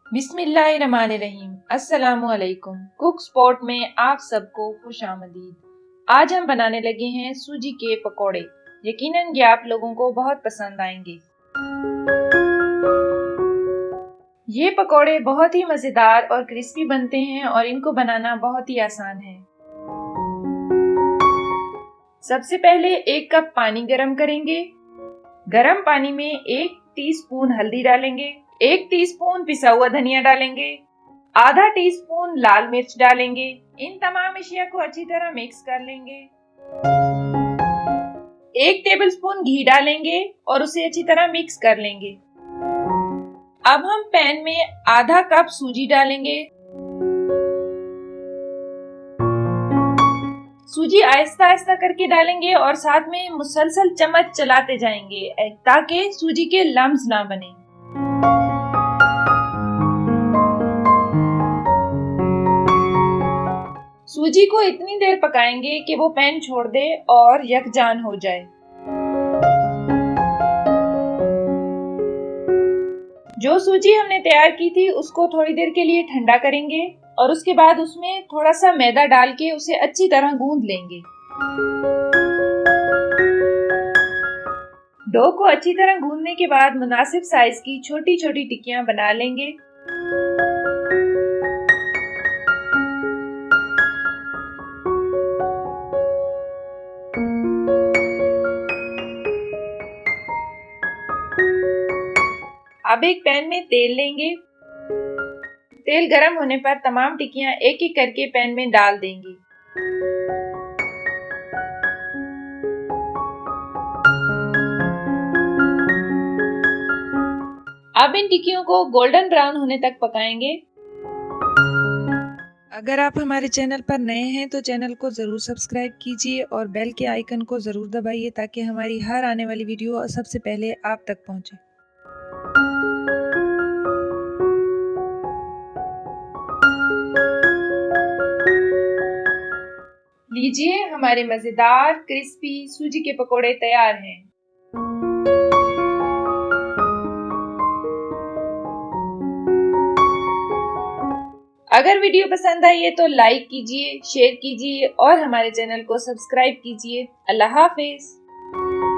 बिस्मिल्लाहिर्रहमानिर्रहीम। अस्सलामुअलैकुम। Cook spot में आप सबको खुशामदीद। आज हम बनाने लगे हैं सूजी के पकोड़े। यकीनन ये आप लोगों को बहुत पसंद आएंगे। ये पकोड़े बहुत ही मज़ेदार और क्रिस्पी बनते हैं और इनको बनाना बहुत ही आसान है। सबसे पहले 1 कप पानी गरम करेंगे। गरम पानी में 1 टीस्पून हल्दी डालेंगे, 1 टीस्पून पिसा हुआ धनिया डालेंगे, आधा टीस्पून लाल मिर्च डालेंगे। इन तमाम अशिया को अच्छी तरह मिक्स कर लेंगे। 1 टेबलस्पून घी डालेंगे और उसे अच्छी तरह मिक्स कर लेंगे। अब हम पैन में आधा कप सूजी डालेंगे। सूजी आहिस्ता आहिस्ता करके डालेंगे और साथ में मुसलसल चम्मच चलाते जाएंगे ताकि सूजी के लम्स ना बने। सूजी को इतनी देर पकाएंगे कि वो पैन छोड़ दे और यकजान हो जाए। जो सूजी हमने तैयार की थी उसको थोड़ी देर के लिए ठंडा करेंगे और उसके बाद उसमें थोड़ा सा मैदा डाल के उसे अच्छी तरह गूंद लेंगे। डो को अच्छी तरह गूंदने के बाद मुनासिब साइज की छोटी छोटी टिक्कियां बना लेंगे। अब एक पैन में तेल लेंगे। तेल गरम होने पर तमाम टिक्कियां एक एक करके पैन में डाल देंगे। अब इन टिक्कियों को गोल्डन ब्राउन होने तक पकाएंगे। अगर आप हमारे चैनल पर नए हैं तो चैनल को ज़रूर सब्सक्राइब कीजिए और बेल के आइकन को ज़रूर दबाइए ताकि हमारी हर आने वाली वीडियो सबसे पहले आप तक पहुंचे। लीजिए, हमारे मज़ेदार क्रिस्पी सूजी के पकोड़े तैयार हैं। अगर वीडियो पसंद आई है तो लाइक कीजिए, शेयर कीजिए और हमारे चैनल को सब्सक्राइब कीजिए। अल्लाह हाफिज।